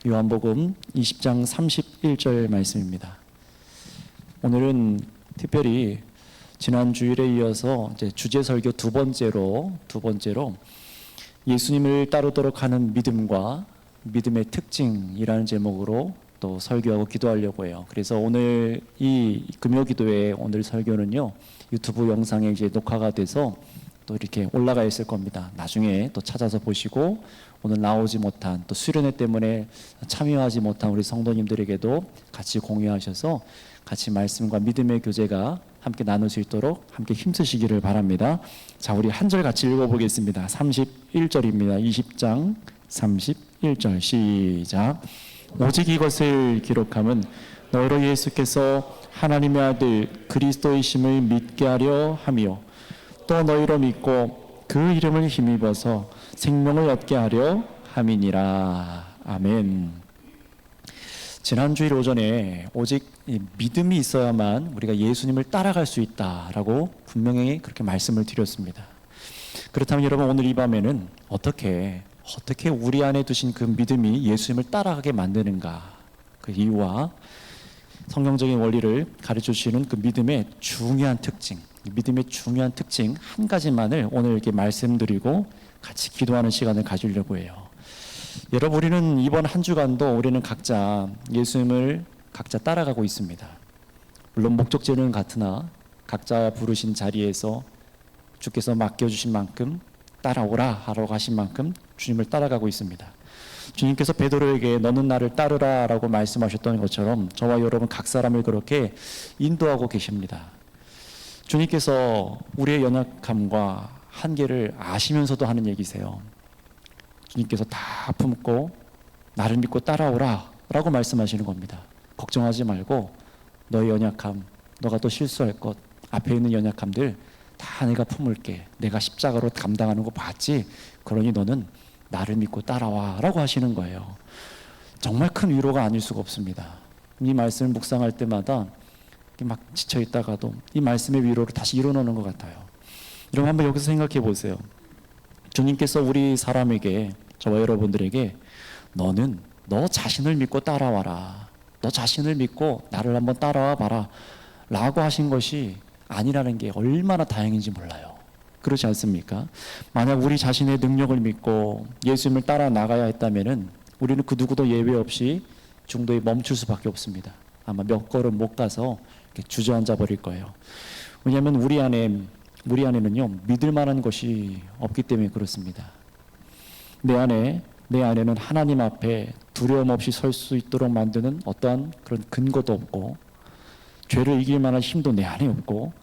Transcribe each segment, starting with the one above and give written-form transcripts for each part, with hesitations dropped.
요한복음 20장 31절 말씀입니다. 오늘은 특별히 지난 주일에 이어서 이제 주제 설교 두 번째로 예수님을 따르도록 하는 믿음과 믿음의 특징이라는 제목으로 또 설교하고 기도하려고 해요. 그래서 오늘 이 금요 기도의 오늘 설교는요, 유튜브 영상에 이제 녹화가 돼서 또 이렇게 올라가 있을 겁니다. 나중에 또 찾아서 보시고, 오늘 나오지 못한, 또 수련회 때문에 참여하지 못한 우리 성도님들에게도 같이 공유하셔서 같이 말씀과 믿음의 교제가 함께 나눌 수 있도록 함께 힘쓰시기를 바랍니다. 자, 우리 한 절 같이 읽어보겠습니다. 31절입니다. 20장 31절 시작. 오직 이것을 기록함은 너희로 예수께서 하나님의 아들 그리스도이심을 믿게 하려 함이요 또 너희로 믿고 그 이름을 힘입어서 생명을 얻게 하려 함이니라. 아멘. 지난 주일 오전에 오직 믿음이 있어야만 우리가 예수님을 따라갈 수 있다라고 분명히 그렇게 말씀을 드렸습니다. 그렇다면 여러분, 오늘 이 밤에는 어떻게 우리 안에 두신 그 믿음이 예수님을 따라가게 만드는가, 그 이유와 성경적인 원리를 가르쳐 주시는 그 믿음의 중요한 특징, 한 가지만을 오늘 이렇게 말씀드리고 같이 기도하는 시간을 가지려고 해요. 여러분, 우리는 이번 한 주간도 우리는 각자 예수님을 각자 따라가고 있습니다. 물론 목적지는 같으나 각자 부르신 자리에서 주께서 맡겨주신 만큼 따라오라 하라고 하신 만큼 주님을 따라가고 있습니다. 주님께서 베드로에게 너는 나를 따르라 라고 말씀하셨던 것처럼 저와 여러분 각 사람을 그렇게 인도하고 계십니다. 주님께서 우리의 연약함과 한계를 아시면서도 하는 얘기세요. 주님께서 다 품고 나를 믿고 따라오라 라고 말씀하시는 겁니다. 걱정하지 말고 너의 연약함, 너가 또 실수할 것, 앞에 있는 연약함들 다 내가 품을게. 내가 십자가로 감당하는 거 봤지? 그러니 너는 나를 믿고 따라와 라고 하시는 거예요. 정말 큰 위로가 아닐 수가 없습니다. 이 말씀을 묵상할 때마다 막 지쳐있다가도 이 말씀의 위로를 다시 일어나는 것 같아요. 여러분, 한번 여기서 생각해 보세요. 주님께서 우리 사람에게, 저와 여러분들에게 너는 너 자신을 믿고 따라와라, 너 자신을 믿고 나를 한번 따라와 봐라 라고 하신 것이 아니라는 게 얼마나 다행인지 몰라요. 그렇지 않습니까? 만약 우리 자신의 능력을 믿고 예수님을 따라 나가야 했다면은 우리는 그 누구도 예외 없이 중도에 멈출 수밖에 없습니다. 아마 몇 걸음 못 가서 이렇게 주저앉아 버릴 거예요. 왜냐하면 우리 안에는요, 믿을 만한 것이 없기 때문에 그렇습니다. 내 안에는 하나님 앞에 두려움 없이 설 수 있도록 만드는 어떠한 그런 근거도 없고, 죄를 이길 만한 힘도 내 안에 없고,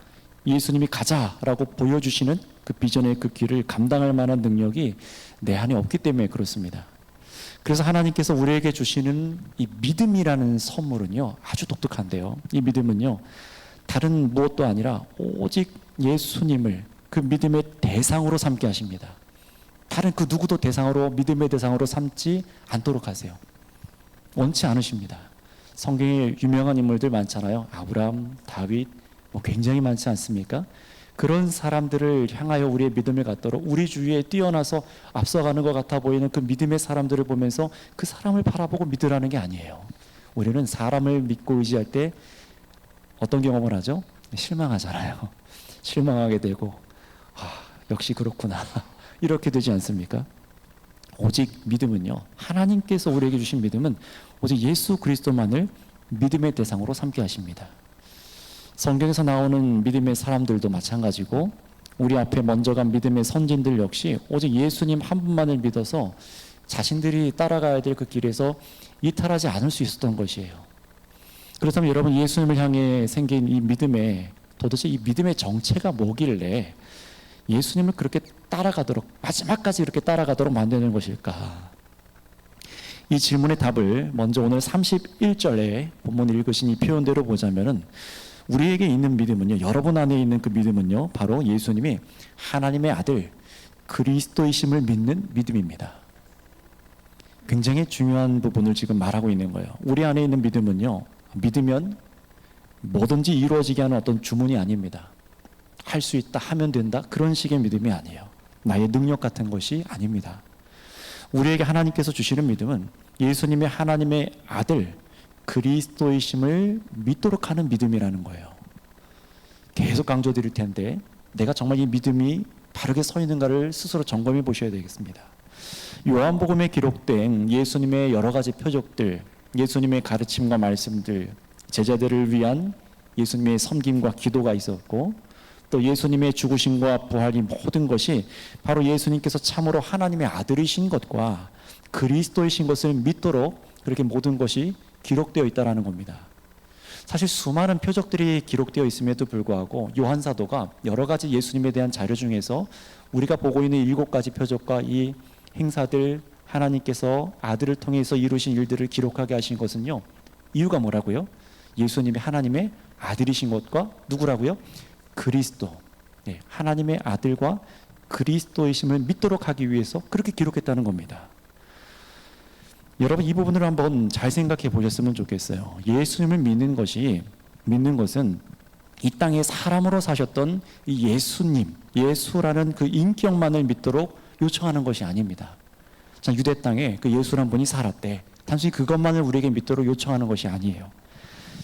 예수님이 가자라고 보여주시는 그 비전의 그 길을 감당할 만한 능력이 내 안에 없기 때문에 그렇습니다. 그래서 하나님께서 우리에게 주시는 이 믿음이라는 선물은요, 아주 독특한데요. 이 믿음은요, 다른 무엇도 아니라 오직 예수님을 그 믿음의 대상으로 삼게 하십니다. 다른 그 누구도 믿음의 대상으로 삼지 않도록 하세요. 원치 않으십니다. 성경에 유명한 인물들 많잖아요. 아브라함, 다윗, 굉장히 많지 않습니까? 그런 사람들을 향하여 우리의 믿음을 갖도록 우리 주위에 뛰어나서 앞서가는 것 같아 보이는 그 믿음의 사람들을 보면서 그 사람을 바라보고 믿으라는 게 아니에요. 우리는 사람을 믿고 의지할 때 어떤 경험을 하죠? 실망하잖아요. 실망하게 되고, 역시 그렇구나 이렇게 되지 않습니까? 오직 믿음은요, 하나님께서 우리에게 주신 믿음은 오직 예수 그리스도만을 믿음의 대상으로 삼게 하십니다. 성경에서 나오는 믿음의 사람들도 마찬가지고, 우리 앞에 먼저 간 믿음의 선진들 역시 오직 예수님 한 분만을 믿어서 자신들이 따라가야 될 그 길에서 이탈하지 않을 수 있었던 것이에요. 그렇다면 여러분, 예수님을 향해 생긴 이 믿음의, 도대체 이 믿음의 정체가 뭐길래 예수님을 그렇게 따라가도록, 마지막까지 이렇게 따라가도록 만드는 것일까? 이 질문의 답을 먼저 오늘 31절에 본문 읽으신 이 표현대로 보자면은, 우리에게 있는 믿음은요, 여러분 안에 있는 그 믿음은요, 바로 예수님이 하나님의 아들 그리스도이심을 믿는 믿음입니다. 굉장히 중요한 부분을 지금 말하고 있는 거예요. 우리 안에 있는 믿음은요, 믿으면 뭐든지 이루어지게 하는 어떤 주문이 아닙니다. 할 수 있다, 하면 된다, 그런 식의 믿음이 아니에요. 나의 능력 같은 것이 아닙니다. 우리에게 하나님께서 주시는 믿음은 예수님의 하나님의 아들 그리스도이심을 믿도록 하는 믿음이라는 거예요. 계속 강조드릴 텐데 내가 정말 이 믿음이 바르게 서 있는가를 스스로 점검해 보셔야 되겠습니다. 요한복음에 기록된 예수님의 여러 가지 표적들, 예수님의 가르침과 말씀들, 제자들을 위한 예수님의 섬김과 기도가 있었고, 또 예수님의 죽으심과 부활이 모든 것이 바로 예수님께서 참으로 하나님의 아들이신 것과 그리스도이신 것을 믿도록 그렇게 모든 것이 기록되어 있다는 겁니다. 사실 수많은 표적들이 기록되어 있음에도 불구하고 요한 사도가 여러 가지 예수님에 대한 자료 중에서 우리가 보고 있는 7가지 표적과 이 행사들, 하나님께서 아들을 통해서 이루신 일들을 기록하게 하신 것은요, 이유가 뭐라고요? 예수님이 하나님의 아들이신 것과 누구라고요? 그리스도, 하나님의 아들과 그리스도이심을 믿도록 하기 위해서 그렇게 기록했다는 겁니다. 여러분, 이 부분을 한번 잘 생각해 보셨으면 좋겠어요. 예수님을 믿는 것은 이 땅에 사람으로 사셨던 이 예수님, 예수라는 그 인격만을 믿도록 요청하는 것이 아닙니다. 자, 유대 땅에 그 예수란 분이 살았대. 단순히 그것만을 우리에게 믿도록 요청하는 것이 아니에요.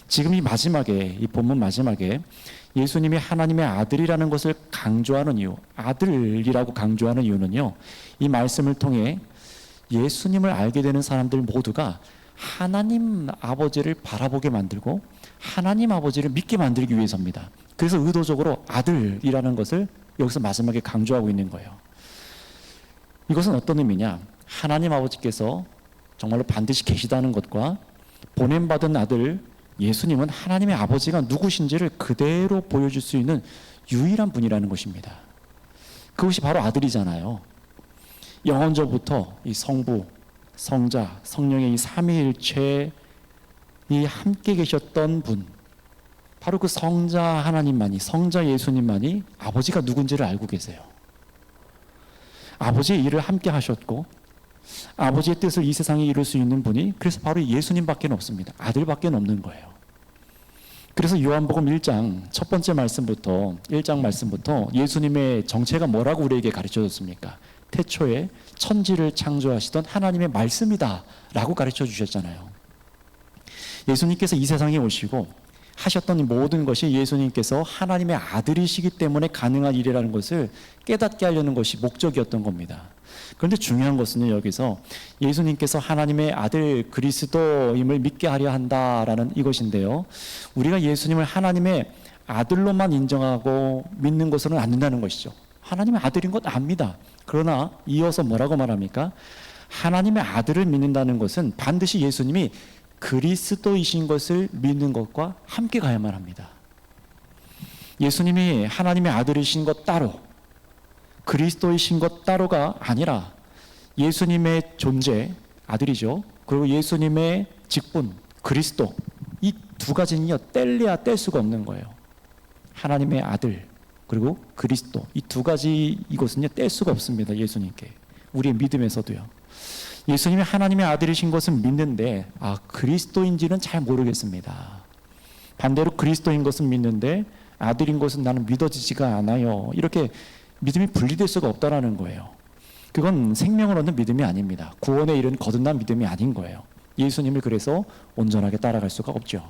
지금 이 마지막에, 이 본문 마지막에 예수님이 하나님의 아들이라는 것을 강조하는 이유, 아들이라고 강조하는 이유는요, 이 말씀을 통해 예수님을 알게 되는 사람들 모두가 하나님 아버지를 바라보게 만들고 하나님 아버지를 믿게 만들기 위해서입니다. 그래서 의도적으로 아들이라는 것을 여기서 마지막에 강조하고 있는 거예요. 이것은 어떤 의미냐? 하나님 아버지께서 정말로 반드시 계시다는 것과 보냄받은 아들 예수님은 하나님의 아버지가 누구신지를 그대로 보여줄 수 있는 유일한 분이라는 것입니다. 그것이 바로 아들이잖아요. 영원전부터 이 성부, 성자, 성령의 이 삼위일체이 함께 계셨던 분, 바로 그 성자 하나님만이, 성자 예수님만이 아버지가 누군지를 알고 계세요. 아버지의 일을 함께 하셨고 아버지의 뜻을 이 세상에 이룰 수 있는 분이 그래서 바로 예수님밖에 없습니다. 아들밖에 없는 거예요. 그래서 요한복음 1장 첫 번째 말씀부터 1장 말씀부터 예수님의 정체가 뭐라고 우리에게 가르쳐줬습니까? 태초에 천지를 창조하시던 하나님의 말씀이다 라고 가르쳐 주셨잖아요. 예수님께서 이 세상에 오시고 하셨던 모든 것이 예수님께서 하나님의 아들이시기 때문에 가능한 일이라는 것을 깨닫게 하려는 것이 목적이었던 겁니다. 그런데 중요한 것은 여기서 예수님께서 하나님의 아들 그리스도임을 믿게 하려 한다라는 이것인데요, 우리가 예수님을 하나님의 아들로만 인정하고 믿는 것으로는 안 된다는 것이죠. 하나님의 아들인 것 압니다. 그러나 이어서 뭐라고 말합니까? 하나님의 아들을 믿는다는 것은 반드시 예수님이 그리스도이신 것을 믿는 것과 함께 가야만 합니다. 예수님이 하나님의 아들이신 것 따로, 그리스도이신 것 따로가 아니라 예수님의 존재, 아들이죠. 그리고 예수님의 직분, 그리스도, 이 두 가지는요, 뗄래야 뗄 수가 없는 거예요. 하나님의 아들, 그리고 그리스도, 이 두 가지 이것은요, 뗄 수가 없습니다. 예수님께. 우리의 믿음에서도요. 예수님이 하나님의 아들이신 것은 믿는데 그리스도인지는 잘 모르겠습니다. 반대로 그리스도인 것은 믿는데 아들인 것은 나는 믿어지지가 않아요. 이렇게 믿음이 분리될 수가 없다라는 거예요. 그건 생명을 얻는 믿음이 아닙니다. 구원에 이른 거듭난 믿음이 아닌 거예요. 예수님을 그래서 온전하게 따라갈 수가 없죠.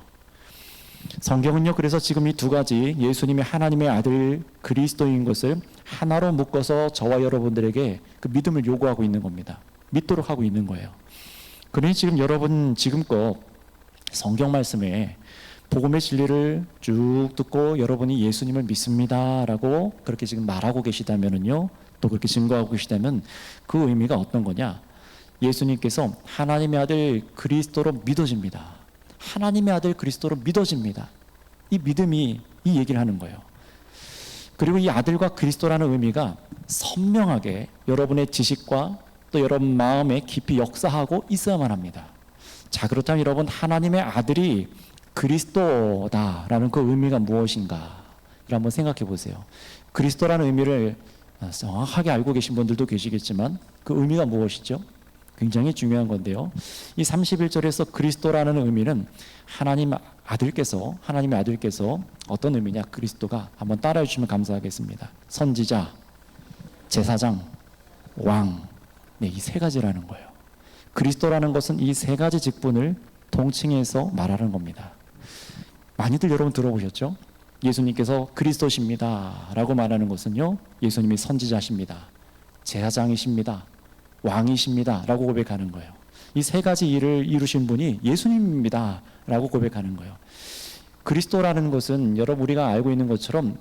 성경은요, 그래서 지금 이 두 가지 예수님이 하나님의 아들 그리스도인 것을 하나로 묶어서 저와 여러분들에게 그 믿음을 요구하고 있는 겁니다. 믿도록 하고 있는 거예요. 그러니 지금 여러분 지금껏 성경 말씀에 복음의 진리를 쭉 듣고 여러분이 예수님을 믿습니다라고 그렇게 지금 말하고 계시다면은요, 또 그렇게 증거하고 계시다면 그 의미가 어떤 거냐? 예수님께서 하나님의 아들 그리스도로 믿어집니다. 하나님의 아들 그리스도로 믿어집니다. 이 믿음이 이 얘기를 하는 거예요. 그리고 이 아들과 그리스도라는 의미가 선명하게 여러분의 지식과 또 여러분 마음에 깊이 역사하고 있어야만 합니다. 자, 그렇다면 여러분 하나님의 아들이 그리스도다라는 그 의미가 무엇인가? 이를 한번 생각해 보세요. 그리스도라는 의미를 정확하게 알고 계신 분들도 계시겠지만 그 의미가 무엇이죠? 굉장히 중요한 건데요. 이 31절에서 그리스도라는 의미는 하나님의 아들께서 어떤 의미냐? 그리스도가 한번 따라해 주시면 감사하겠습니다. 선지자, 제사장, 왕, 이 세 가지라는 거예요. 그리스도라는 것은 이 세 가지 직분을 동칭해서 말하는 겁니다. 많이들 여러분 들어보셨죠? 예수님께서 그리스도십니다 라고 말하는 것은요, 예수님이 선지자십니다, 제사장이십니다, 왕이십니다 라고 고백하는 거예요. 이 세 가지 일을 이루신 분이 예수님입니다 라고 고백하는 거예요. 그리스도라는 것은 여러분 우리가 알고 있는 것처럼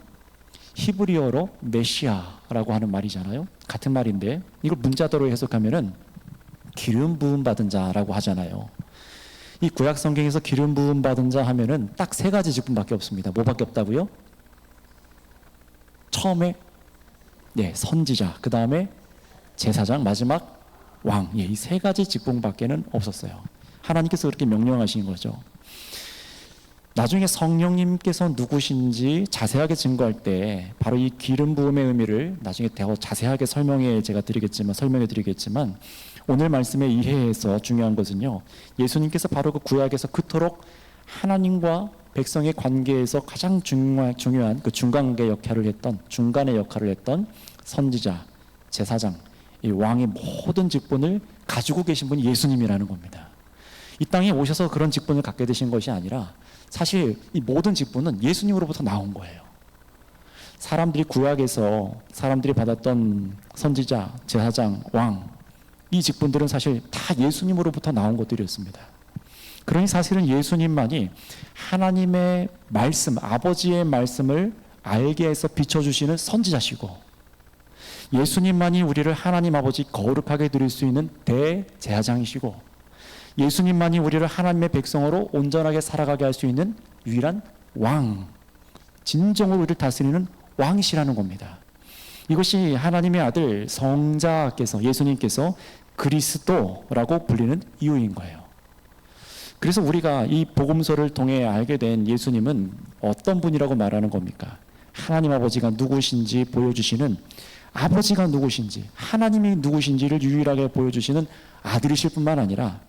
히브리어로 메시아라고 하는 말이잖아요. 같은 말인데 이걸 문자대로 해석하면은 기름 부음 받은 자라고 하잖아요. 이 구약 성경에서 기름 부음 받은 자 하면은 딱 세 가지 직분밖에 없습니다. 뭐밖에 없다고요? 처음에 선지자, 그 다음에 제사장, 마지막 왕. 이 세 가지 직분밖에는 없었어요. 하나님께서 그렇게 명령하신 거죠. 나중에 성령님께서 누구신지 자세하게 증거할 때 바로 이 기름 부음의 의미를 나중에 더 자세하게 설명해 드리겠지만 오늘 말씀에 이해해서 중요한 것은요, 예수님께서 바로 그 구약에서 그토록 하나님과 백성의 관계에서 가장 중요한 그 중간의 역할을 했던 선지자, 제사장, 이 왕의 모든 직분을 가지고 계신 분이 예수님이라는 겁니다. 이 땅에 오셔서 그런 직분을 갖게 되신 것이 아니라 사실 이 모든 직분은 예수님으로부터 나온 거예요. 사람들이 구약에서 사람들이 받았던 선지자, 제사장, 왕, 이 직분들은 사실 다 예수님으로부터 나온 것들이었습니다. 그러니 사실은 예수님만이 하나님의 말씀, 아버지의 말씀을 알게 해서 비춰주시는 선지자시고, 예수님만이 우리를 하나님 아버지 거룩하게 드릴 수 있는 대제사장이시고, 예수님만이 우리를 하나님의 백성으로 온전하게 살아가게 할 수 있는 유일한 왕, 진정으로 우리를 다스리는 왕이시라는 겁니다. 이것이 하나님의 아들 성자께서, 예수님께서 그리스도라고 불리는 이유인 거예요. 그래서 우리가 이 복음서를 통해 알게 된 예수님은 어떤 분이라고 말하는 겁니까? 하나님 아버지가 누구신지 보여주시는, 아버지가 누구신지, 하나님이 누구신지를 유일하게 보여주시는 아들이실 뿐만 아니라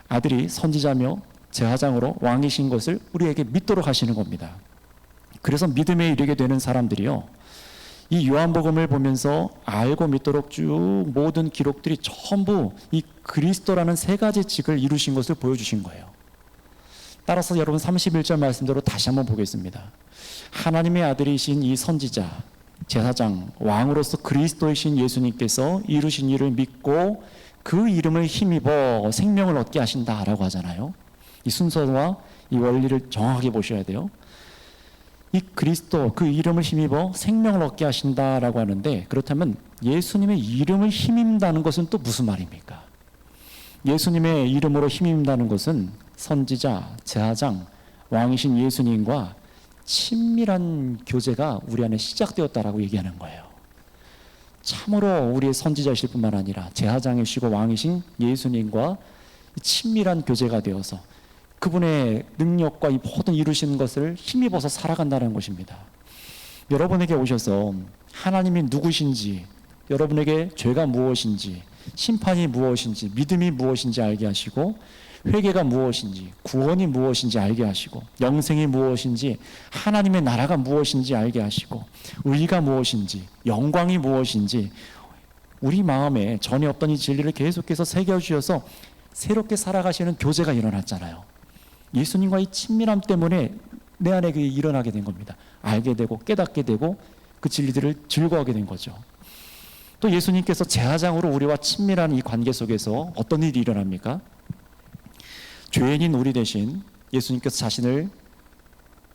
아들이 선지자며 제사장으로 왕이신 것을 우리에게 믿도록 하시는 겁니다. 그래서 믿음에 이르게 되는 사람들이요, 이 요한복음을 보면서 알고 믿도록 쭉 모든 기록들이 전부 이 그리스도라는 세 가지 직을 이루신 것을 보여주신 거예요. 따라서 여러분 31절 말씀대로 다시 한번 보겠습니다. 하나님의 아들이신 이 선지자, 제사장, 왕으로서 그리스도이신 예수님께서 이루신 일을 믿고 그 이름을 힘입어 생명을 얻게 하신다라고 하잖아요. 이 순서와 이 원리를 정확하게 보셔야 돼요. 이 그리스도, 그 이름을 힘입어 생명을 얻게 하신다라고 하는데, 그렇다면 예수님의 이름을 힘입다는 것은 또 무슨 말입니까? 예수님의 이름으로 힘입다는 것은 선지자, 제사장, 왕이신 예수님과 친밀한 교제가 우리 안에 시작되었다라고 얘기하는 거예요. 참으로 우리의 선지자이실 뿐만 아니라 제사장이시고 왕이신 예수님과 친밀한 교제가 되어서 그분의 능력과 이 모든 이루시는 것을 힘입어서 살아간다는 것입니다. 여러분에게 오셔서 하나님이 누구신지, 여러분에게 죄가 무엇인지, 심판이 무엇인지, 믿음이 무엇인지 알게 하시고, 회개가 무엇인지, 구원이 무엇인지 알게 하시고, 영생이 무엇인지, 하나님의 나라가 무엇인지 알게 하시고, 의가 무엇인지, 영광이 무엇인지 우리 마음에 전에 없던 이 진리를 계속해서 새겨주셔서 새롭게 살아가시는 교제가 일어났잖아요. 예수님과의 친밀함 때문에 내 안에 그게 일어나게 된 겁니다. 알게 되고 깨닫게 되고 그 진리들을 즐거워하게 된 거죠. 또 예수님께서 제사장으로 우리와 친밀한 이 관계 속에서 어떤 일이 일어납니까? 죄인인 우리 대신 예수님께서 자신을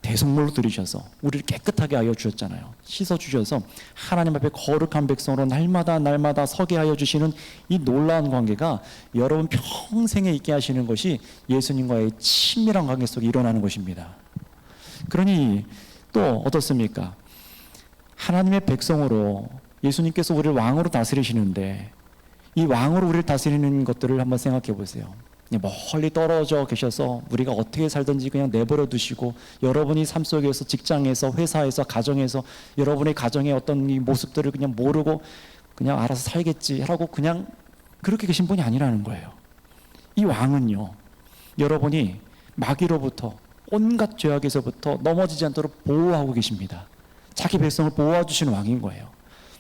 대속물로 들이셔서 우리를 깨끗하게 하여 주셨잖아요. 씻어주셔서 하나님 앞에 거룩한 백성으로 날마다 서게 하여 주시는 이 놀라운 관계가 여러분 평생에 있게 하시는 것이 예수님과의 친밀한 관계 속에 일어나는 것입니다. 그러니 또 어떻습니까? 하나님의 백성으로 예수님께서 우리를 왕으로 다스리시는데, 이 왕으로 우리를 다스리는 것들을 한번 생각해 보세요. 멀리 떨어져 계셔서 우리가 어떻게 살든지 그냥 내버려 두시고, 여러분이 삶 속에서, 직장에서, 회사에서, 가정에서 여러분의 가정의 어떤 이 모습들을 그냥 모르고 그냥 알아서 살겠지 하고 그냥 그렇게 계신 분이 아니라는 거예요. 이 왕은요, 여러분이 마귀로부터, 온갖 죄악에서부터 넘어지지 않도록 보호하고 계십니다. 자기 백성을 보호해 주시는 왕인 거예요.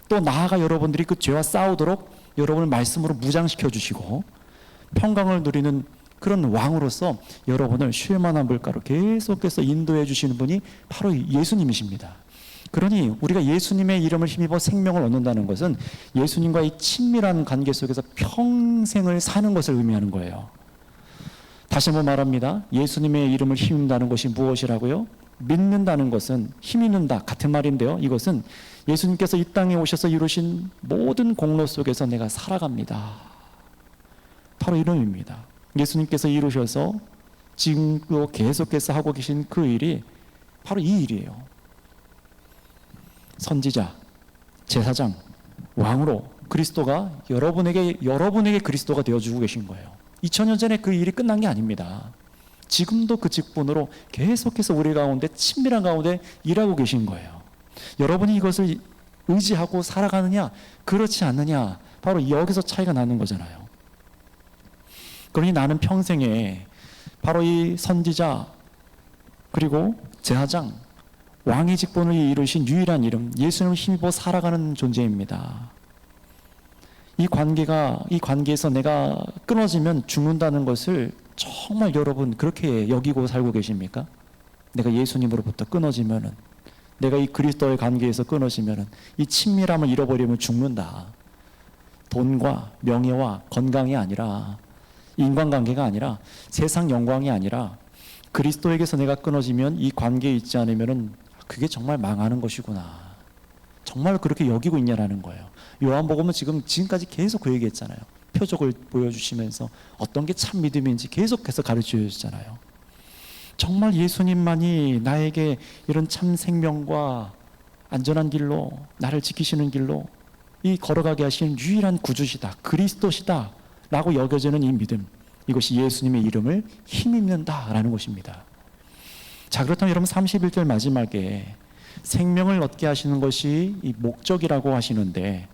또 나아가 여러분들이 그 죄와 싸우도록 여러분을 말씀으로 무장시켜 주시고, 평강을 누리는 그런 왕으로서 여러분을 쉴만한 물가로 계속해서 인도해 주시는 분이 바로 예수님이십니다. 그러니 우리가 예수님의 이름을 힘입어 생명을 얻는다는 것은 예수님과의 친밀한 관계 속에서 평생을 사는 것을 의미하는 거예요. 다시 한번 말합니다. 예수님의 이름을 힘입는다는 것이 무엇이라고요? 믿는다는 것은 힘입는다 같은 말인데요. 이것은 예수님께서 이 땅에 오셔서 이루신 모든 공로 속에서 내가 살아갑니다. 바로 이런 의미입니다. 예수님께서 이루셔서 지금도 계속해서 하고 계신 그 일이 바로 이 일이에요. 선지자, 제사장, 왕으로 그리스도가 여러분에게 그리스도가 되어주고 계신 거예요. 2000년 전에 그 일이 끝난 게 아닙니다. 지금도 그 직분으로 계속해서 우리 가운데 친밀한 가운데 일하고 계신 거예요. 여러분이 이것을 의지하고 살아가느냐 그렇지 않느냐 바로 여기서 차이가 나는 거잖아요. 그러니 나는 평생에 바로 이 선지자 그리고 제사장 왕의 직분을 이루신 유일한 이름 예수님을 힘입어 살아가는 존재입니다. 이 관계에서 내가 끊어지면 죽는다는 것을 정말 여러분 그렇게 여기고 살고 계십니까? 내가 예수님으로부터 끊어지면은, 내가 이 그리스도의 관계에서 끊어지면은 이 친밀함을 잃어버리면 죽는다. 돈과 명예와 건강이 아니라, 인간관계가 아니라, 세상 영광이 아니라 그리스도에게서 내가 끊어지면 이 관계에 있지 않으면은 그게 정말 망하는 것이구나. 정말 그렇게 여기고 있냐라는 거예요. 요한복음은 지금까지 계속 그 얘기했잖아요. 표적을 보여주시면서 어떤 게 참 믿음인지 계속해서 가르쳐 주셨잖아요. 정말 예수님만이 나에게 이런 참 생명과 안전한 길로, 나를 지키시는 길로 이 걸어가게 하시는 유일한 구주시다, 그리스도시다 라고 여겨지는 이 믿음, 이것이 예수님의 이름을 힘입는다라는 것입니다. 자, 그렇다면 여러분 31절 마지막에 생명을 얻게 하시는 것이 이 목적이라고 하시는데,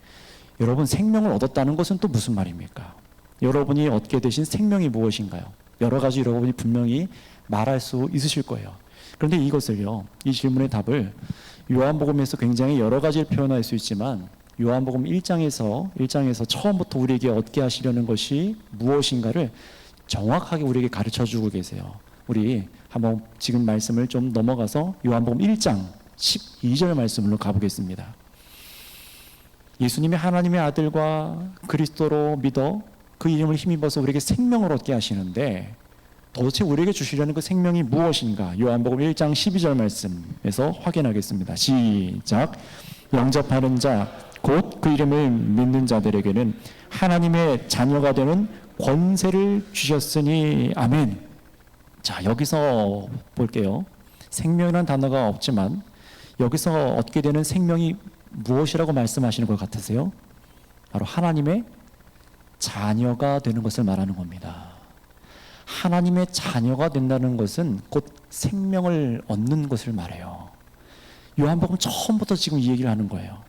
여러분 생명을 얻었다는 것은 또 무슨 말입니까? 여러분이 얻게 되신 생명이 무엇인가요? 여러 가지 여러분이 분명히 말할 수 있으실 거예요. 그런데 이것을요, 이 질문의 답을 요한복음에서 굉장히 여러 가지를 표현할 수 있지만 요한복음 1장에서 처음부터 우리에게 얻게 하시려는 것이 무엇인가를 정확하게 우리에게 가르쳐 주고 계세요. 우리 한번 지금 말씀을 좀 넘어가서 요한복음 1장 12절 말씀으로 가보겠습니다. 예수님이 하나님의 아들과 그리스도로 믿어 그 이름을 힘입어서 우리에게 생명을 얻게 하시는데, 도대체 우리에게 주시려는 그 생명이 무엇인가? 요한복음 1장 12절 말씀에서 확인하겠습니다. 시작. 영접하는 자 곧 그 이름을 믿는 자들에게는 하나님의 자녀가 되는 권세를 주셨으니 아멘. 자, 여기서 볼게요. 생명이라는 단어가 없지만 여기서 얻게 되는 생명이 무엇이라고 말씀하시는 것 같으세요? 바로 하나님의 자녀가 되는 것을 말하는 겁니다. 하나님의 자녀가 된다는 것은 곧 생명을 얻는 것을 말해요. 요한복음 처음부터 지금 이 얘기를 하는 거예요.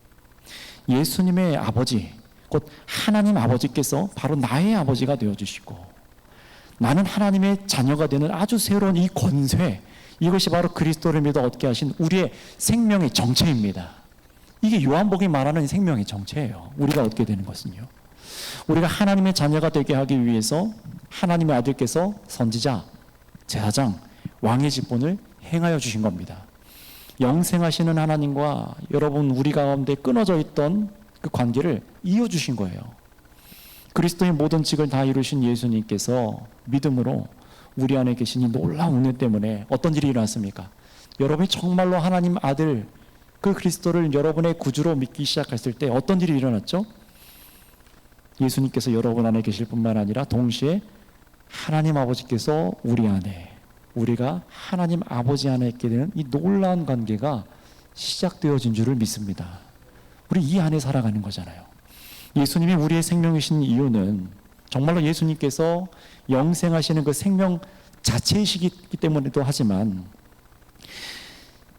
예수님의 아버지, 곧 하나님 아버지께서 바로 나의 아버지가 되어주시고, 나는 하나님의 자녀가 되는 아주 새로운 이 권세, 이것이 바로 그리스도를 믿어 얻게 하신 우리의 생명의 정체입니다. 이게 요한복음이 말하는 생명의 정체예요. 우리가 얻게 되는 것은요, 우리가 하나님의 자녀가 되게 하기 위해서 하나님의 아들께서 선지자, 제사장, 왕의 직분을 행하여 주신 겁니다. 영생하시는 하나님과 여러분 우리 가운데 끊어져 있던 그 관계를 이어주신 거예요. 그리스도의 모든 직을 다 이루신 예수님께서 믿음으로 우리 안에 계신 이 놀라운 은혜 때문에 어떤 일이 일어났습니까? 여러분이 정말로 하나님 아들 그 그리스도를 여러분의 구주로 믿기 시작했을 때 어떤 일이 일어났죠? 예수님께서 여러분 안에 계실 뿐만 아니라 동시에 하나님 아버지께서 우리 안에, 우리가 하나님 아버지 안에 있게 되는 이 놀라운 관계가 시작되어진 줄을 믿습니다. 우리 이 안에 살아가는 거잖아요. 예수님이 우리의 생명이신 이유는 정말로 예수님께서 영생하시는 그 생명 자체이시기 때문에도 하지만,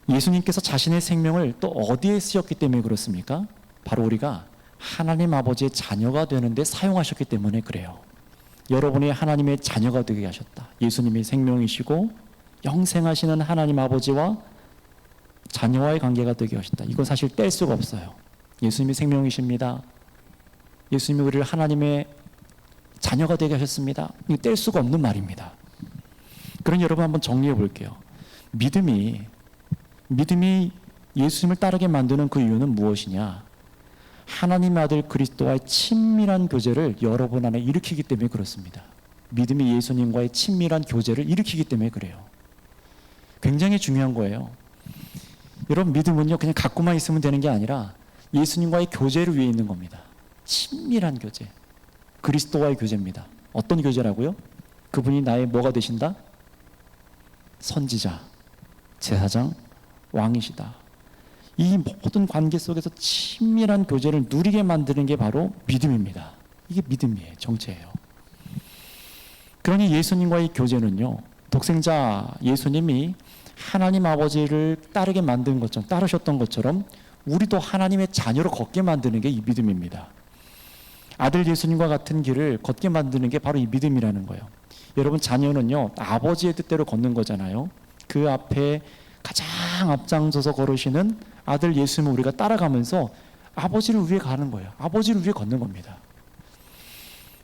예수님께서 자신의 생명을 또 어디에 쓰셨기 때문에 그렇습니까? 바로 우리가 하나님 아버지의 자녀가 되는데 사용하셨기 때문에 그래요. 여러분이 하나님의 자녀가 되게 하셨다. 예수님이 생명이시고 영생하시는 하나님 아버지와 자녀와의 관계가 되게 하셨다. 이건 사실 뗄 수가 없어요. 예수님이 생명이십니다. 예수님이 우리를 하나님의 자녀가 되게 하셨습니다. 이거 뗄 수가 없는 말입니다. 그러니 여러분 한번 정리해 볼게요. 믿음이 예수님을 따르게 만드는 그 이유는 무엇이냐? 하나님의 아들 그리스도와의 친밀한 교제를 여러분 안에 일으키기 때문에 그렇습니다. 믿음이 예수님과의 친밀한 교제를 일으키기 때문에 그래요. 굉장히 중요한 거예요. 여러분, 믿음은요 그냥 갖고만 있으면 되는 게 아니라 예수님과의 교제를 위해 있는 겁니다. 친밀한 교제, 그리스도와의 교제입니다. 어떤 교제라고요? 그분이 나의 뭐가 되신다? 선지자, 제사장, 왕이시다. 이 모든 관계 속에서 친밀한 교제를 누리게 만드는 게 바로 믿음입니다. 이게 믿음이에요. 정체예요. 그러니 예수님과의 교제는요, 독생자 예수님이 하나님 아버지를 따르게 만든 것처럼, 따르셨던 것처럼 우리도 하나님의 자녀로 걷게 만드는 게 이 믿음입니다. 아들 예수님과 같은 길을 걷게 만드는 게 바로 이 믿음이라는 거예요. 여러분, 자녀는요 아버지의 뜻대로 걷는 거잖아요. 그 앞에 가장 앞장서서 걸으시는 아들 예수님을 우리가 따라가면서 아버지를 위해 가는 거예요. 아버지를 위해 걷는 겁니다.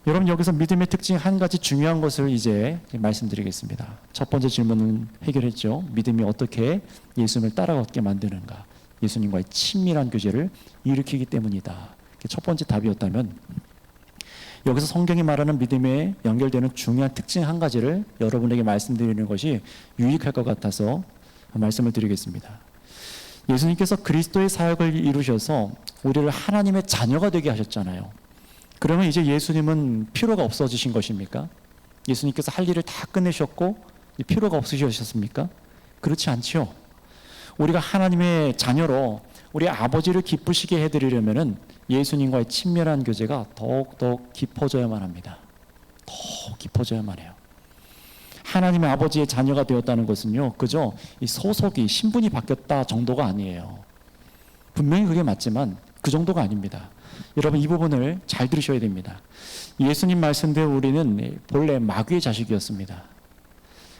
여러분, 여기서 믿음의 특징 한 가지 중요한 것을 이제 말씀드리겠습니다. 첫 번째 질문은 해결했죠. 믿음이 어떻게 예수님을 따라 걷게 만드는가? 예수님과의 친밀한 교제를 일으키기 때문이다. 첫 번째 답이었다면, 여기서 성경이 말하는 믿음에 연결되는 중요한 특징 한 가지를 여러분에게 말씀드리는 것이 유익할 것 같아서 말씀을 드리겠습니다. 예수님께서 그리스도의 사역을 이루셔서 우리를 하나님의 자녀가 되게 하셨잖아요. 그러면 이제 예수님은 필요가 없어지신 것입니까? 예수님께서 할 일을 다 끝내셨고 필요가 없으셨습니까? 그렇지 않지요. 우리가 하나님의 자녀로 우리 아버지를 기쁘시게 해드리려면 예수님과의 친밀한 교제가 더욱더 깊어져야만 합니다. 더 깊어져야만 해요. 하나님의 아버지의 자녀가 되었다는 것은요, 그저 이 소속이, 신분이 바뀌었다 정도가 아니에요. 분명히 그게 맞지만 그 정도가 아닙니다. 여러분, 이 부분을 잘 들으셔야 됩니다. 예수님 말씀대로 우리는 본래 마귀의 자식이었습니다.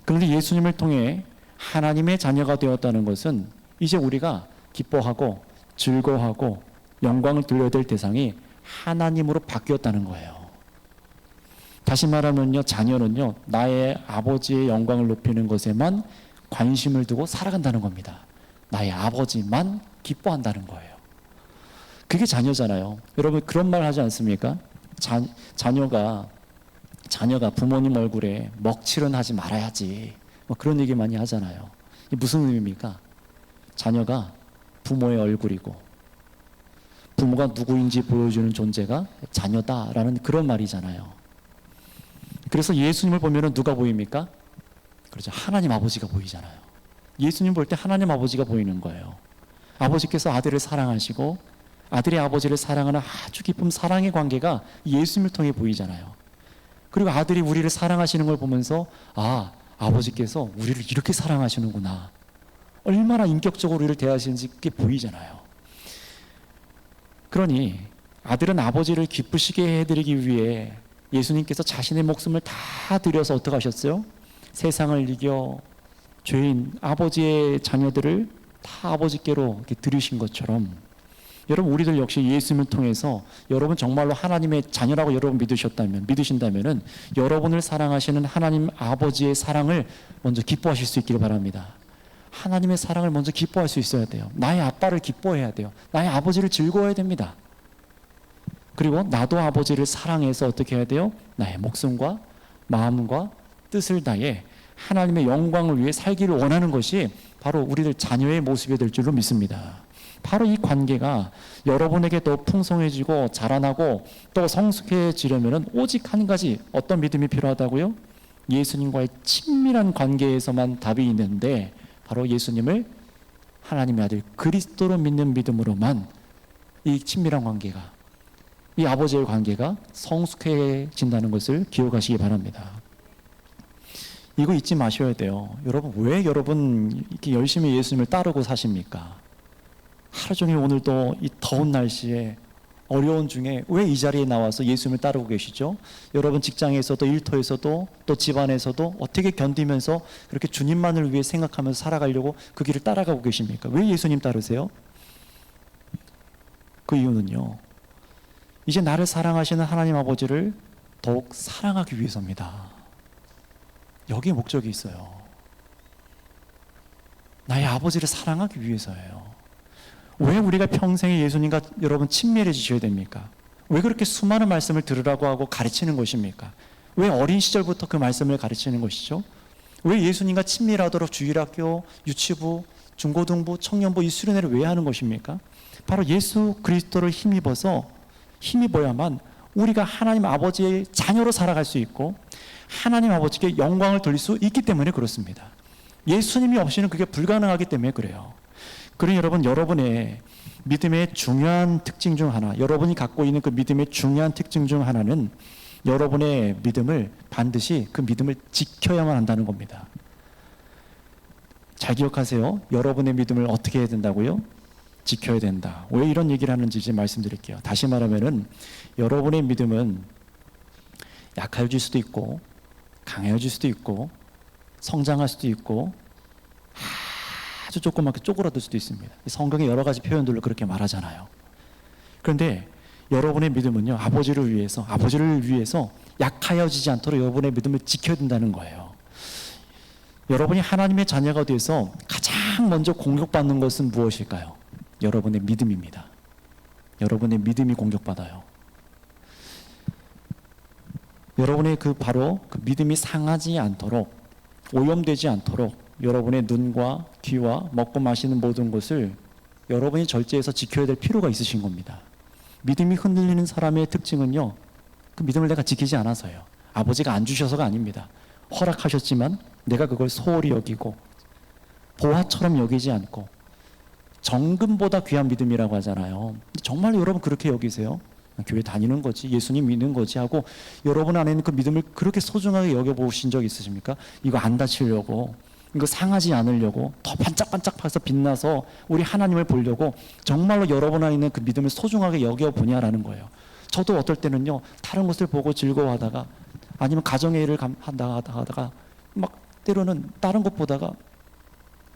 그런데 예수님을 통해 하나님의 자녀가 되었다는 것은 이제 우리가 기뻐하고 즐거워하고 영광을 돌려야 될 대상이 하나님으로 바뀌었다는 거예요. 다시 말하면요, 자녀는요 나의 아버지의 영광을 높이는 것에만 관심을 두고 살아간다는 겁니다. 나의 아버지만 기뻐한다는 거예요. 그게 자녀잖아요. 여러분, 그런 말 하지 않습니까? 자녀가 부모님 얼굴에 먹칠은 하지 말아야지, 뭐 그런 얘기 많이 하잖아요. 이게 무슨 의미입니까? 자녀가 부모의 얼굴이고 부모가 누구인지 보여주는 존재가 자녀다라는 그런 말이잖아요. 그래서 예수님을 보면 누가 보입니까? 그렇죠. 하나님 아버지가 보이잖아요. 예수님 볼 때 하나님 아버지가 보이는 거예요. 아버지께서 아들을 사랑하시고 아들이 아버지를 사랑하는 아주 깊은 사랑의 관계가 예수님을 통해 보이잖아요. 그리고 아들이 우리를 사랑하시는 걸 보면서 아버지께서 우리를 이렇게 사랑하시는구나, 얼마나 인격적으로 우리를 대하시는지 그게 보이잖아요. 그러니 아들은 아버지를 기쁘시게 해드리기 위해 예수님께서 자신의 목숨을 다 드려서 어떻게 하셨어요? 세상을 이겨 죄인 아버지의 자녀들을 다 아버지께로 이렇게 드리신 것처럼, 여러분, 우리들 역시 예수님을 통해서 여러분 정말로 하나님의 자녀라고 여러분 믿으신다면은 여러분을 사랑하시는 하나님 아버지의 사랑을 먼저 기뻐하실 수 있기를 바랍니다. 하나님의 사랑을 먼저 기뻐할 수 있어야 돼요. 나의 아빠를 기뻐해야 돼요. 나의 아버지를 즐거워해야 됩니다. 그리고 나도 아버지를 사랑해서 어떻게 해야 돼요? 나의 목숨과 마음과 뜻을 다해 하나님의 영광을 위해 살기를 원하는 것이 바로 우리들 자녀의 모습이 될 줄로 믿습니다. 바로 이 관계가 여러분에게 더 풍성해지고 자라나고 또 성숙해지려면 오직 한 가지, 어떤 믿음이 필요하다고요? 예수님과의 친밀한 관계에서만 답이 있는데, 바로 예수님을 하나님의 아들 그리스도로 믿는 믿음으로만 이 친밀한 관계가, 이 아버지의 관계가 성숙해진다는 것을 기억하시기 바랍니다. 이거 잊지 마셔야 돼요. 여러분, 왜 여러분 이렇게 열심히 예수님을 따르고 사십니까? 하루 종일 오늘도 이 더운 날씨에 어려운 중에 왜 이 자리에 나와서 예수님을 따르고 계시죠? 여러분 직장에서도 일터에서도 또 집안에서도 어떻게 견디면서 그렇게 주님만을 위해 생각하면서 살아가려고 그 길을 따라가고 계십니까? 왜 예수님 따르세요? 그 이유는요, 이제 나를 사랑하시는 하나님 아버지를 더욱 사랑하기 위해서입니다. 여기에 목적이 있어요. 나의 아버지를 사랑하기 위해서예요. 왜 우리가 평생에 예수님과 여러분 친밀해지셔야 됩니까? 왜 그렇게 수많은 말씀을 들으라고 하고 가르치는 것입니까? 왜 어린 시절부터 그 말씀을 가르치는 것이죠? 왜 예수님과 친밀하도록 주일학교, 유치부, 중고등부, 청년부 이 수련회를 왜 하는 것입니까? 바로 예수 그리스도를 힘입어야만 우리가 하나님 아버지의 자녀로 살아갈 수 있고 하나님 아버지께 영광을 돌릴 수 있기 때문에 그렇습니다. 예수님이 없이는 그게 불가능하기 때문에 그래요. 그러니 여러분, 여러분의 믿음의 중요한 특징 중 하나, 여러분이 갖고 있는 그 믿음의 중요한 특징 중 하나는 여러분의 믿음을 반드시 그 믿음을 지켜야만 한다는 겁니다. 잘 기억하세요. 여러분의 믿음을 어떻게 해야 된다고요? 지켜야 된다. 왜 이런 얘기를 하는지 이제 말씀드릴게요. 다시 말하면은 여러분의 믿음은 약해질 수도 있고 강해질 수도 있고 성장할 수도 있고 아주 조그맣게 쪼그라들 수도 있습니다. 성경에 여러 가지 표현들로 그렇게 말하잖아요. 그런데 여러분의 믿음은요, 아버지를 위해서 약하여지지 않도록 여러분의 믿음을 지켜야 된다는 거예요. 여러분이 하나님의 자녀가 돼서 가장 먼저 공격받는 것은 무엇일까요? 여러분의 믿음입니다. 여러분의 믿음이 공격받아요. 여러분의 바로 그 믿음이 상하지 않도록, 오염되지 않도록 여러분의 눈과 귀와 먹고 마시는 모든 것을 여러분이 절제해서 지켜야 될 필요가 있으신 겁니다. 믿음이 흔들리는 사람의 특징은요, 그 믿음을 내가 지키지 않아서요. 아버지가 안 주셔서가 아닙니다. 허락하셨지만 내가 그걸 소홀히 여기고 보화처럼 여기지 않고 정금보다 귀한 믿음이라고 하잖아요. 정말 여러분 그렇게 여기세요? 교회 다니는 거지, 예수님 믿는 거지 하고 여러분 안에 있는 그 믿음을 그렇게 소중하게 여겨보신 적 있으십니까? 이거 안 다치려고, 이거 상하지 않으려고, 더 반짝반짝해서 빛나서 우리 하나님을 보려고 정말로 여러분 안에 있는 그 믿음을 소중하게 여겨보냐라는 거예요. 저도 어떨 때는요, 다른 것을 보고 즐거워하다가 아니면 가정의 일을 하다가 막 때로는 다른 것 보다가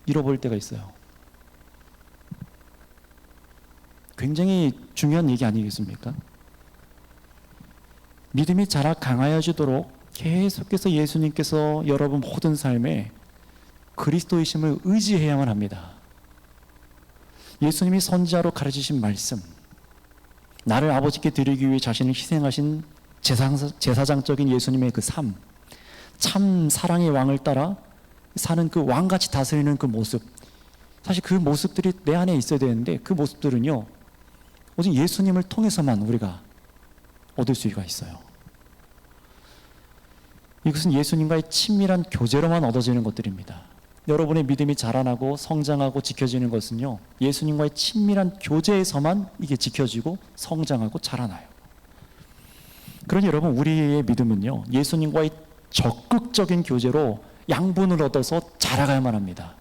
잃어버릴 때가 있어요. 굉장히 중요한 얘기 아니겠습니까? 믿음이 자라 강하여지도록 계속해서 예수님께서 여러분 모든 삶에 그리스도이심을 의지해야만 합니다. 예수님이 선지자로 가르치신 말씀, 나를 아버지께 드리기 위해 자신을 희생하신 제사장적인 예수님의 그 삶, 참 사랑의 왕을 따라 사는 그 왕같이 다스리는 그 모습, 사실 그 모습들이 내 안에 있어야 되는데 그 모습들은요, 오직 예수님을 통해서만 우리가 얻을 수가 있어요. 이것은 예수님과의 친밀한 교제로만 얻어지는 것들입니다. 여러분의 믿음이 자라나고 성장하고 지켜지는 것은요, 예수님과의 친밀한 교제에서만 이게 지켜지고 성장하고 자라나요. 그러니 여러분, 우리의 믿음은요, 예수님과의 적극적인 교제로 양분을 얻어서 자라가야만 합니다.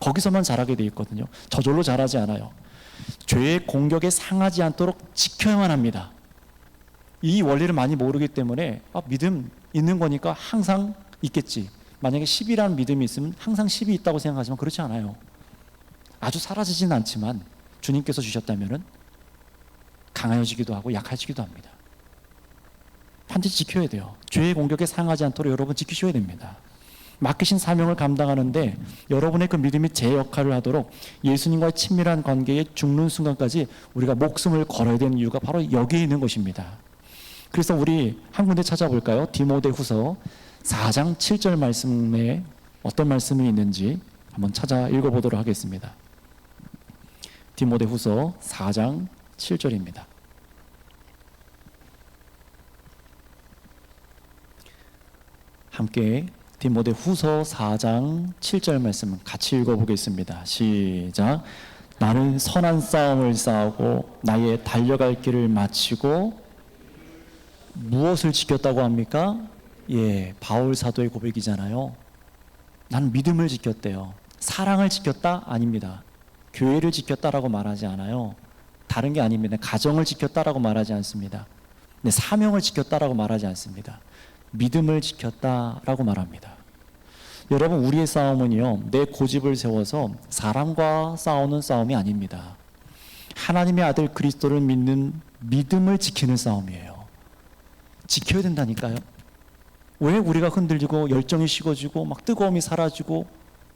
거기서만 자라게 돼 있거든요. 저절로 자라지 않아요. 죄의 공격에 상하지 않도록 지켜야만 합니다. 이 원리를 많이 모르기 때문에 믿음 있는 거니까 항상 있겠지, 만약에 10이라는 믿음이 있으면 항상 10이 있다고 생각하지만 그렇지 않아요. 아주 사라지진 않지만 주님께서 주셨다면 강해지기도 하고 약해지기도 합니다. 반드시 지켜야 돼요. 죄의 공격에 상하지 않도록 여러분 지키셔야 됩니다. 맡기신 사명을 감당하는데 여러분의 그 믿음이 제 역할을 하도록 예수님과의 친밀한 관계에 죽는 순간까지 우리가 목숨을 걸어야 되는 이유가 바로 여기에 있는 것입니다. 그래서 우리 한 군데 찾아볼까요? 디모데후서 4장 7절 말씀에 어떤 말씀이 있는지 한번 찾아 읽어보도록 하겠습니다. 디모데후서 4장 7절입니다. 함께 디모데후서 4장 7절 말씀 같이 읽어보겠습니다. 시작. 나는 선한 싸움을 싸우고 나의 달려갈 길을 마치고 무엇을 지켰다고 합니까? 예, 바울 사도의 고백이잖아요. 나는 믿음을 지켰대요. 사랑을 지켰다? 아닙니다. 교회를 지켰다라고 말하지 않아요. 다른 게 아닙니다. 가정을 지켰다라고 말하지 않습니다. 네, 사명을 지켰다라고 말하지 않습니다. 믿음을 지켰다라고 말합니다. 여러분, 우리의 싸움은요, 내 고집을 세워서 사람과 싸우는 싸움이 아닙니다. 하나님의 아들 그리스도를 믿는 믿음을 지키는 싸움이에요. 지켜야 된다니까요. 왜 우리가 흔들리고 열정이 식어지고 막 뜨거움이 사라지고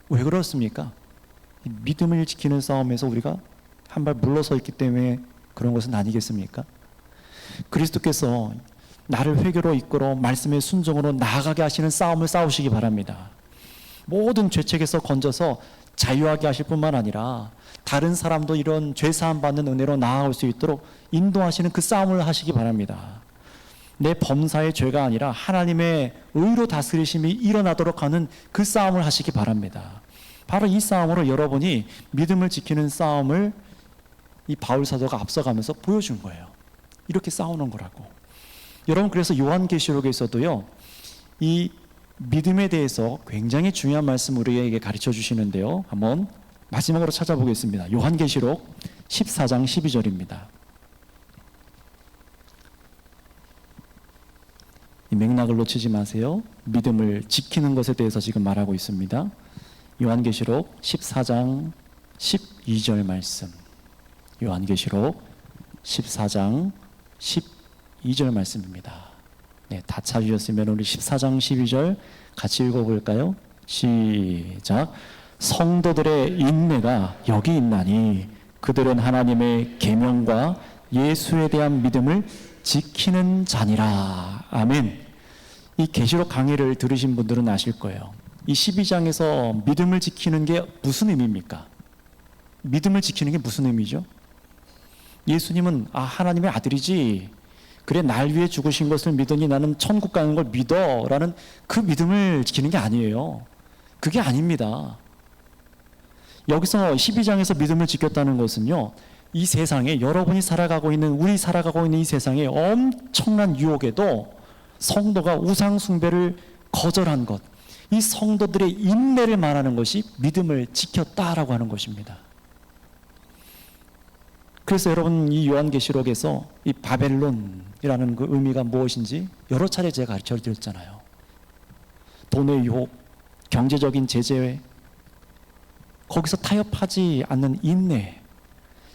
왜 그렇습니까? 이 믿음을 지키는 싸움에서 우리가 한 발 물러서 있기 때문에 그런 것은 아니겠습니까? 그리스도께서 나를 회개로 이끌어 말씀의 순종으로 나아가게 하시는 싸움을 싸우시기 바랍니다. 모든 죄책에서 건져서 자유하게 하실 뿐만 아니라 다른 사람도 이런 죄사함 받는 은혜로 나아갈 수 있도록 인도하시는 그 싸움을 하시기 바랍니다. 내 범사의 죄가 아니라 하나님의 의로 다스리심이 일어나도록 하는 그 싸움을 하시기 바랍니다. 바로 이 싸움으로 여러분이 믿음을 지키는 싸움을 이 바울 사도가 앞서가면서 보여준 거예요. 이렇게 싸우는 거라고. 여러분, 그래서 요한계시록에서도요, 이 믿음에 대해서 굉장히 중요한 말씀 우리에게 가르쳐 주시는데요. 한번 마지막으로 찾아보겠습니다. 요한계시록 14장 12절입니다. 이 맥락을 놓치지 마세요. 믿음을 지키는 것에 대해서 지금 말하고 있습니다. 요한계시록 14장 12절 말씀. 요한계시록 14장 12절 말씀입니다. 네, 다 찾으셨으면 우리 14장 12절 같이 읽어볼까요? 시작. 성도들의 인내가 여기 있나니 그들은 하나님의 계명과 예수에 대한 믿음을 지키는 자니라. 아멘. 이 계시록 강의를 들으신 분들은 아실 거예요. 이 12장에서 믿음을 지키는 게 무슨 의미입니까? 믿음을 지키는 게 무슨 의미죠? 예수님은 하나님의 아들이지, 그래 날 위해 죽으신 것을 믿으니 나는 천국 가는 걸 믿어 라는 그 믿음을 지키는 게 아니에요. 그게 아닙니다. 여기서 12장에서 믿음을 지켰다는 것은요, 이 세상에 여러분이 살아가고 있는, 우리 살아가고 있는 이 세상에 엄청난 유혹에도 성도가 우상 숭배를 거절한 것, 이 성도들의 인내를 말하는 것이 믿음을 지켰다라고 하는 것입니다. 그래서 여러분, 이 요한계시록에서 이 바벨론이라는 그 의미가 무엇인지 여러 차례 제가 가르쳐 드렸잖아요. 돈의 유혹, 경제적인 제재, 거기서 타협하지 않는 인내.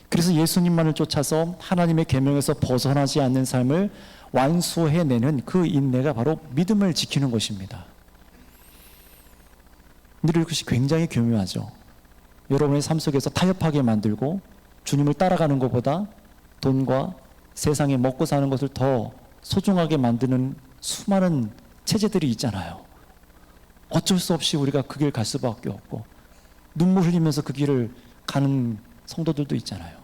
그래서 예수님만을 쫓아서 하나님의 계명에서 벗어나지 않는 삶을 완수해내는 그 인내가 바로 믿음을 지키는 것입니다. 근데 이것이 굉장히 교묘하죠. 여러분의 삶 속에서 타협하게 만들고 주님을 따라가는 것보다 돈과 세상에 먹고 사는 것을 더 소중하게 만드는 수많은 체제들이 있잖아요. 어쩔 수 없이 우리가 그 길 갈 수밖에 없고 눈물 흘리면서 그 길을 가는 성도들도 있잖아요.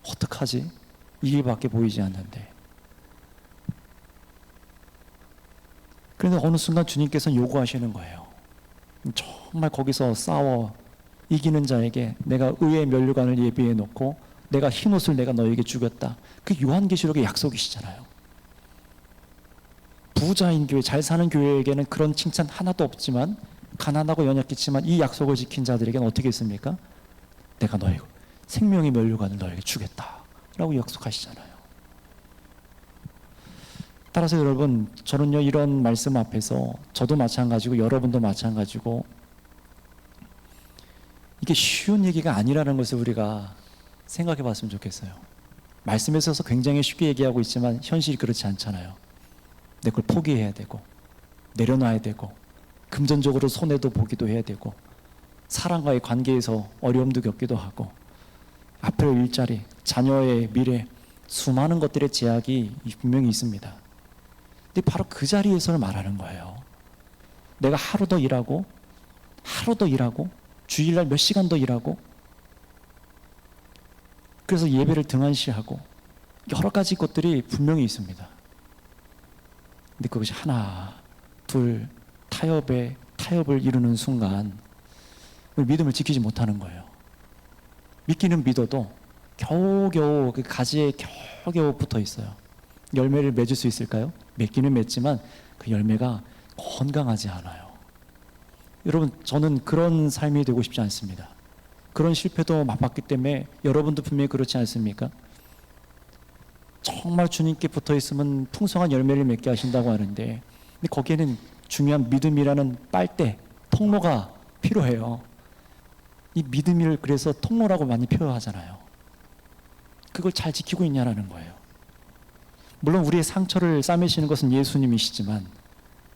어떡하지? 이 길밖에 보이지 않는데. 그런데 어느 순간 주님께서는 요구하시는 거예요. 정말 거기서 싸워 이기는 자에게 내가 의의 면류관을 예비해 놓고 내가 흰옷을 내가 너에게 주겠다. 그 요한계시록의 약속이시잖아요. 부자인 교회, 잘 사는 교회에게는 그런 칭찬 하나도 없지만, 가난하고 연약했지만 이 약속을 지킨 자들에게는 어떻게 했습니까? 내가 너의 생명의 면류관을 너에게 주겠다 라고 약속하시잖아요. 따라서 여러분, 저는요, 이런 말씀 앞에서 저도 마찬가지고 여러분도 마찬가지고 이게 쉬운 얘기가 아니라는 것을 우리가 생각해 봤으면 좋겠어요. 말씀에 있어서 굉장히 쉽게 얘기하고 있지만 현실이 그렇지 않잖아요. 내 걸 포기해야 되고 내려놔야 되고 금전적으로 손해도 보기도 해야 되고 사람과의 관계에서 어려움도 겪기도 하고 앞으로 일자리, 자녀의 미래, 수많은 것들의 제약이 분명히 있습니다. 근데 바로 그 자리에서 말하는 거예요. 내가 하루 더 일하고 주일날 몇 시간 더 일하고 그래서 예배를 등한시하고 여러 가지 것들이 분명히 있습니다. 근데 그것이 하나, 둘, 타협을 이루는 순간 믿음을 지키지 못하는 거예요. 믿기는 믿어도 겨우겨우 그 가지에 겨우겨우 붙어 있어요. 열매를 맺을 수 있을까요? 맺기는 맺지만 그 열매가 건강하지 않아요. 여러분, 저는 그런 삶이 되고 싶지 않습니다. 그런 실패도 맛봤기 때문에 여러분도 분명히 그렇지 않습니까? 정말 주님께 붙어 있으면 풍성한 열매를 맺게 하신다고 하는데, 근데 거기에는 중요한 믿음이라는 빨대, 통로가 필요해요. 이 믿음을 그래서 통로라고 많이 표현하잖아요. 그걸 잘 지키고 있냐라는 거예요. 물론 우리의 상처를 싸매시는 것은 예수님이시지만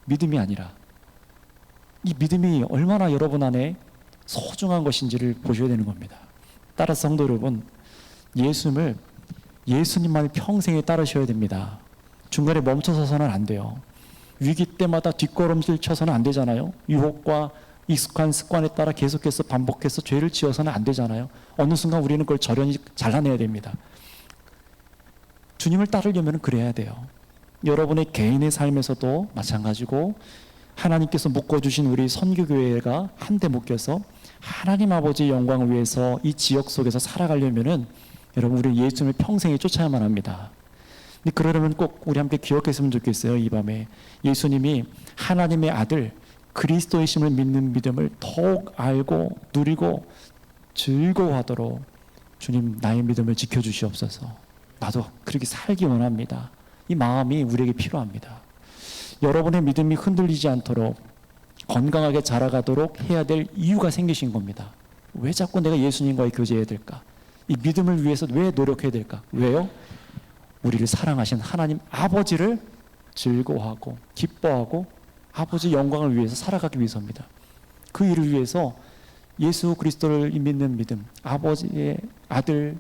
믿음이 아니라 이 믿음이 얼마나 여러분 안에 소중한 것인지를 보셔야 되는 겁니다. 따라서 성도 여러분, 예수님만 평생에 따르셔야 됩니다. 중간에 멈춰서서는 안 돼요. 위기 때마다 뒷걸음질 쳐서는 안 되잖아요. 유혹과 익숙한 습관에 따라 계속해서 반복해서 죄를 지어서는 안 되잖아요. 어느 순간 우리는 그걸 절연히 잘라내야 됩니다. 주님을 따르려면 그래야 돼요. 여러분의 개인의 삶에서도 마찬가지고 하나님께서 묶어주신 우리 선교교회가 한데 묶여서 하나님 아버지의 영광을 위해서 이 지역 속에서 살아가려면은 여러분 우리 예수님을 평생에 쫓아야만 합니다. 근데 그러려면 꼭 우리 함께 기억했으면 좋겠어요. 이 밤에 예수님이 하나님의 아들 그리스도이심을 믿는 믿음을 더욱 알고 누리고 즐거워하도록 주님 나의 믿음을 지켜주시옵소서. 나도 그렇게 살기 원합니다. 이 마음이 우리에게 필요합니다. 여러분의 믿음이 흔들리지 않도록 건강하게 자라가도록 해야 될 이유가 생기신 겁니다. 왜 자꾸 내가 예수님과의 교제해야 될까? 이 믿음을 위해서 왜 노력해야 될까? 왜요? 우리를 사랑하신 하나님 아버지를 즐거워하고 기뻐하고 아버지 영광을 위해서 살아가기 위해서입니다. 그 일을 위해서 예수 그리스도를 믿는 믿음, 아버지의 아들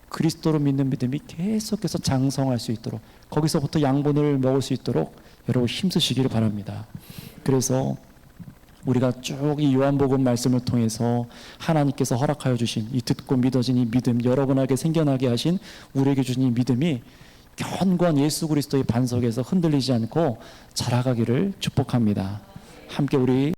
그리스도를 믿는 믿음이 계속해서 장성할 수 있도록 거기서부터 양분을 먹을 수 있도록 여러분 힘쓰시기를 바랍니다. 그래서 우리가 쭉 이 요한복음 말씀을 통해서 하나님께서 허락하여 주신 이 듣고 믿어진 이 믿음, 여러분에게 생겨나게 하신 우리에게 주신 이 믿음이 견고한 예수 그리스도의 반석에서 흔들리지 않고 자라가기를 축복합니다. 함께 우리